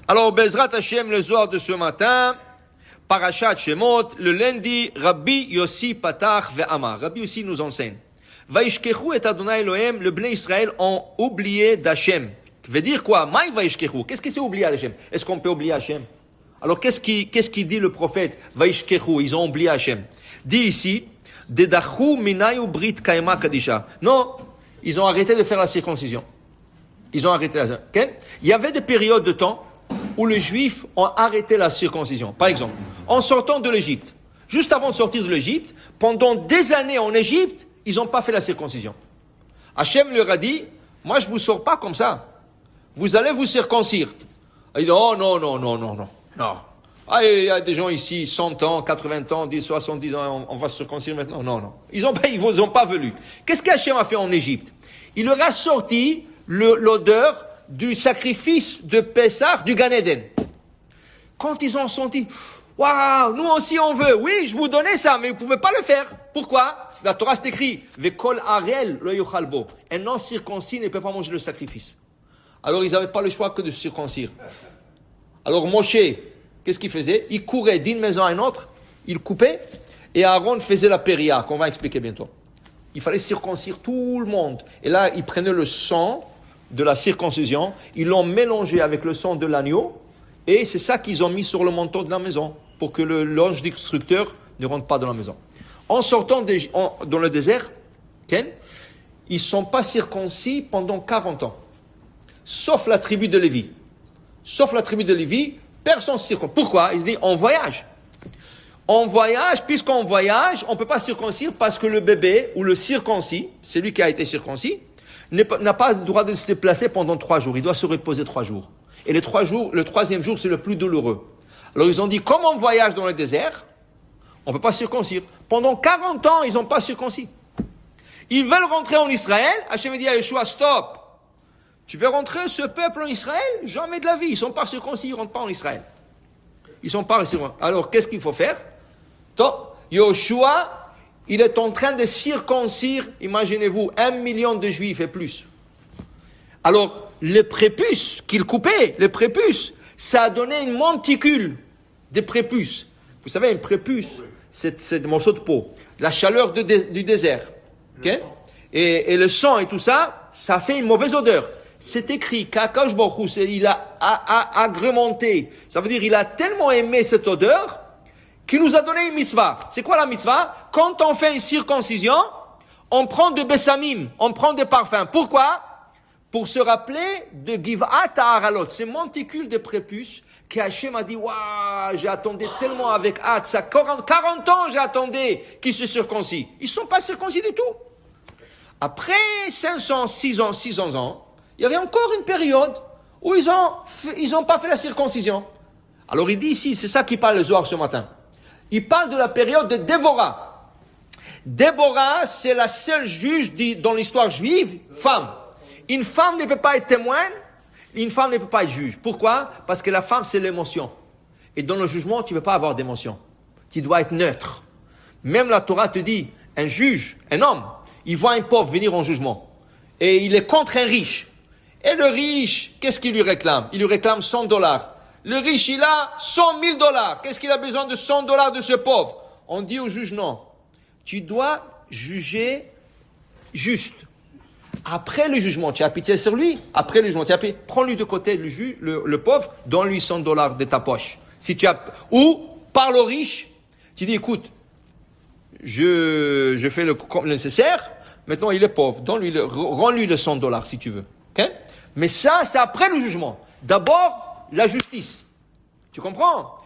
Alors, Bezrat Hashem, le soir de ce matin, Parashat Shemot, le lundi, Rabbi Yossi Patach ve'amar. Rabbi Yossi nous enseigne. Vaishkechu et Adonai Elohim, le Bnei Israël ont oublié d'Hachem. Veut dire quoi? Maï vaishkechu. Qu'est-ce que c'est oublier d'Hachem? Est-ce qu'on peut oublier Hachem? Alors, qu'est-ce qu'il dit le prophète? Vaishkechu, ils ont oublié Hachem. Dit ici, Dedachu minayu brit kaima kadisha. Non, ils ont arrêté de faire la circoncision. Ils ont arrêté la circoncision. Okay? Il y avait des périodes de temps où les Juifs ont arrêté la circoncision. Par exemple, en sortant de l'Égypte, juste avant de sortir de l'Égypte, pendant des années en Égypte, ils n'ont pas fait la circoncision. Hachem leur a dit, moi je ne vous sors pas comme ça. Vous allez vous circoncire. Il dit, oh non. Ah, il y a des gens ici, 100 ans, 80 ans, 70 ans, on va se circoncire maintenant. Non. Ils vous ont pas voulu. Qu'est-ce qu'Hachem a fait en Égypte? Il leur a sorti l'odeur du sacrifice de Pessah du Gan Eden. Quand ils ont senti, waouh, nous aussi on veut. Oui, je vous donnais ça, mais vous pouvez pas le faire. Pourquoi? La Torah c'est écrit, Vekol Arel lo yochal bo. Un non circoncis ne peut pas manger le sacrifice. Alors ils n'avaient pas le choix que de se circoncire. Alors Moshe, qu'est-ce qu'il faisait? Il courait d'une maison à une autre, il coupait, et Aaron faisait la péria, qu'on va expliquer bientôt. Il fallait circoncire tout le monde. Et là, ils prenaient le sang de la circoncision, ils l'ont mélangé avec le sang de l'agneau, et c'est ça qu'ils ont mis sur le manteau de la maison, pour que l'ange destructeur ne rentre pas dans la maison. En sortant dans le désert, ils ne sont pas circoncis pendant 40 ans. Sauf la tribu de Lévi. Personne ne se circoncis. Pourquoi? Il se dit, on voyage. Puisqu'on voyage, on ne peut pas circoncire parce que le bébé ou le circoncis, celui qui a été circoncis, n'a pas le droit de se déplacer pendant 3 jours. Il doit se reposer 3 jours. Et le 3e jour, c'est le plus douloureux. Alors ils ont dit, comme on voyage dans le désert, on ne peut pas circoncire. Pendant 40 ans, ils n'ont pas circoncis. Ils veulent rentrer en Israël. Hachem dit à Yeshua, stop. Tu veux rentrer ce peuple en Israël? Jamais de la vie. Ils ne sont pas circoncis, ils ne rentrent pas en Israël. Ils ne sont pas circoncis. Alors, qu'est-ce qu'il faut faire? Yeshua, il est en train de circoncire, imaginez-vous, 1 million de Juifs et plus. Alors, le prépuce qu'il coupait, ça a donné une monticule de prépuce. Vous savez, un prépuce, c'est des morceaux de peau. La chaleur du désert. Okay? Et le sang et tout ça, ça fait une mauvaise odeur. C'est écrit qu'Akadosh Baruch Hu, il a agrémenté. Ça veut dire il a tellement aimé cette odeur qu'il nous a donné une mitzvah. C'est quoi la mitzvah? Quand on fait une circoncision, on prend de bessamim, on prend des parfums. Pourquoi? Pour se rappeler de Givat Ha'aralot, ces monticules de prépuce que Hachem a dit, waouh, j'ai attendu tellement avec hâte, ça 40 ans j'ai attendu qu'ils se circoncisent. Ils ne sont pas circoncis du tout. Après 600 ans, il y avait encore une période où ils ont pas fait la circoncision. Alors il dit ici, c'est ça qu'il parle le Zohar ce matin. Il parle de la période de Déborah. Déborah, c'est la seule juge dans l'histoire juive, femme. Une femme ne peut pas être témoin, une femme ne peut pas être juge. Pourquoi? Parce que la femme, c'est l'émotion. Et dans le jugement, tu ne peux pas avoir d'émotion. Tu dois être neutre. Même la Torah te dit, un juge, un homme, il voit un pauvre venir en jugement. Et il est contre un riche. Et le riche, qu'est-ce qu'il lui réclame? Il lui réclame $100. Le riche, il a $100 000. Qu'est-ce qu'il a besoin de $100 de ce pauvre? On dit au juge, non. Tu dois juger juste. Après le jugement, tu as pitié sur lui. Après le jugement, tu as pitié. Prends-lui de côté le pauvre, donne-lui $100 de ta poche. Ou parle au riche, tu dis, écoute, je fais le nécessaire, maintenant il est pauvre, rends-lui le $100 si tu veux. Okay? Mais ça, c'est après le jugement. D'abord, la justice. Tu comprends?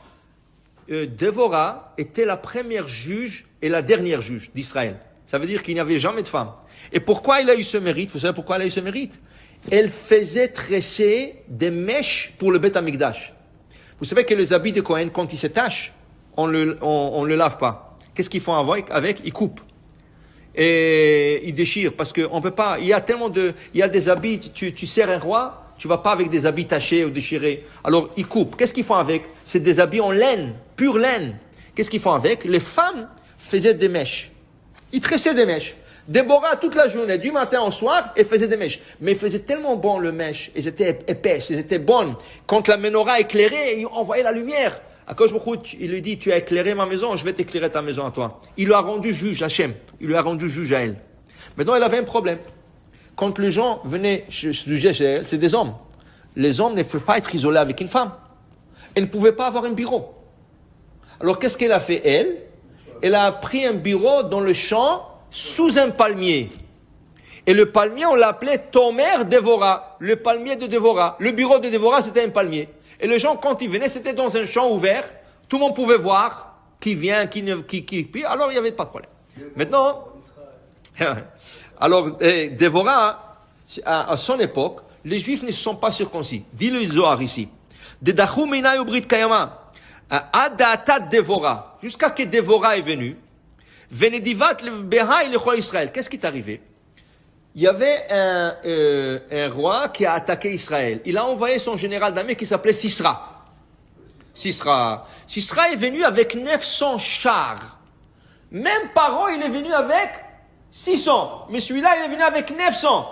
Déborah était la première juge et la dernière juge d'Israël. Ça veut dire qu'il n'y avait jamais de femme. Et pourquoi il a eu ce mérite? Vous savez pourquoi elle a eu ce mérite? Elle faisait tresser des mèches pour le Beth Amikdash. Vous savez que les habits de Cohen, quand ils se tachent, on le lave pas. Qu'est-ce qu'ils font avec? Ils coupent. Et ils déchirent parce qu'on peut pas. Il y a des habits, tu sers un roi, tu vas pas avec des habits tachés ou déchirés. Alors ils coupent. Qu'est-ce qu'ils font avec? C'est des habits en laine, pure laine. Qu'est-ce qu'ils font avec? Les femmes faisaient des mèches. Ils tressaient des mèches. Déborah, toute la journée, du matin au soir, elle faisait des mèches. Mais elle faisait tellement bon le mèche, elles étaient épaisses, elles étaient bonnes. Quand la menorah éclairait, il envoyait la lumière. Akadosh Baruch Hu, il lui dit, tu as éclairé ma maison, je vais t'éclairer ta maison à toi. Il lui a rendu juge, Hachem. Il lui a rendu juge à elle. Maintenant, elle avait un problème. Quand les gens venaient juger chez elle, c'est des hommes. Les hommes ne peuvent pas être isolés avec une femme. Elle ne pouvait pas avoir un bureau. Alors, qu'est-ce qu'elle a fait, elle? Elle a pris un bureau dans le champ, sous un palmier. Et le palmier, on l'appelait Tomer Dévorah, le palmier de Dévorah. Le bureau de Dévorah, c'était un palmier. Et les gens, quand ils venaient, c'était dans un champ ouvert. Tout le monde pouvait voir qui vient, puis alors il n'y avait pas de problème. Maintenant, alors, Dévorah, à son époque, les Juifs ne se sont pas circoncis. Dis le Zohar ici. Dedachou minayu brit kayama. Adatat Dévorah. Jusqu'à que Dévorah est venu. Venedivat le Behai le Chol Israël. Qu'est-ce qui est arrivé? Il y avait un roi qui a attaqué Israël. Il a envoyé son général d'armée qui s'appelait Sisra. Sisra est venu avec 900 chars. Même Paro, il est venu avec 600. Mais celui-là, il est venu avec 900.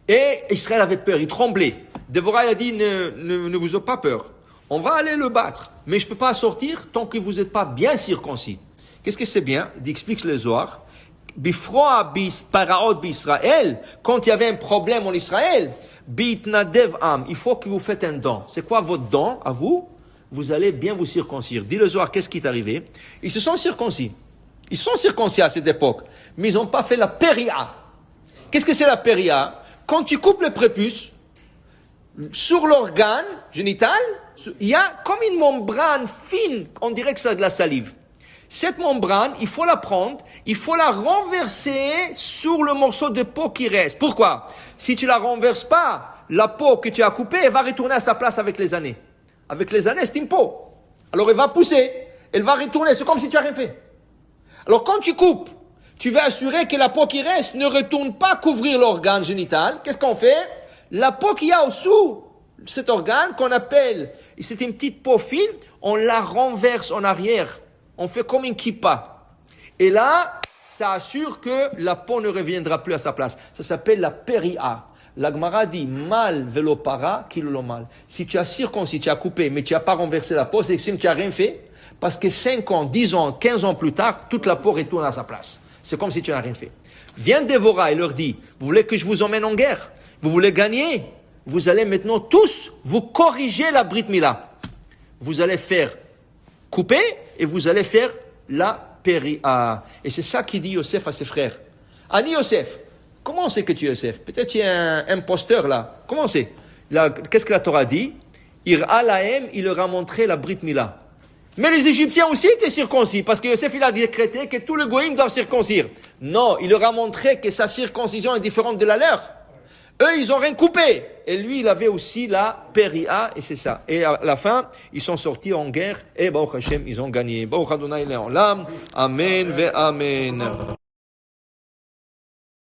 Et Israël avait peur, il tremblait. Déborah a dit, ne vous ayez pas peur. On va aller le battre. Mais je ne peux pas sortir tant que vous n'êtes pas bien circoncis. Qu'est-ce que c'est bien? Il explique le Zohar. Bifroa bis paraot b'Israël, quand il y avait un problème en Israël, bitnadev am, il faut que vous faites un don. C'est quoi votre don à vous? Vous allez bien vous circoncire. Dis le Zohar, qu'est-ce qui est arrivé? Ils se sont circoncis. Ils sont circoncis à cette époque, mais ils n'ont pas fait la péria. Qu'est-ce que c'est la péria? Quand tu coupes le prépuce, sur l'organe génital, il y a comme une membrane fine, on dirait que c'est de la salive. Cette membrane, il faut la prendre, il faut la renverser sur le morceau de peau qui reste. Pourquoi? Si tu la renverses pas, la peau que tu as coupée, elle va retourner à sa place avec les années. Avec les années, c'est une peau. Alors elle va pousser, elle va retourner, c'est comme si tu n'as rien fait. Alors quand tu coupes, tu veux assurer que la peau qui reste ne retourne pas couvrir l'organe génital. Qu'est-ce qu'on fait? La peau qu'il y a au-dessous, cet organe qu'on appelle, c'est une petite peau fine, on la renverse en arrière. On fait comme une kippa. Et là, ça assure que la peau ne reviendra plus à sa place. Ça s'appelle la péria. La Gemara dit, mal velopara, kilo mal. Si tu as circoncis, tu as coupé, mais tu n'as pas renversé la peau, c'est que tu n'as rien fait. Parce que 5 ans, 10 ans, 15 ans plus tard, toute la peau retourne à sa place. C'est comme si tu n'as rien fait. Vient Dévorah et leur dit, vous voulez que je vous emmène en guerre? Vous voulez gagner? Vous allez maintenant tous vous corriger la Brit Mila. Vous allez faire couper et vous allez faire la péria. Et c'est ça qu'il dit Yosef à ses frères. Ani Yosef, comment c'est que tu es Yosef? Peut-être il y a un imposteur là. Comment c'est? Qu'est-ce que la Torah dit? Ira lahem, il leur a montré la Brit Mila. Mais les Égyptiens aussi étaient circoncis, parce que Yosef il a décrété que tous les goïms doivent circoncire. Non, il leur a montré que sa circoncision est différente de la leur. Eux, ils ont rien coupé. Et lui, il avait aussi la péria, et c'est ça. Et à la fin, ils sont sortis en guerre, et Baruch Hashem, ils ont gagné. Baruch Adonai Le'olam. Amen ve Amen.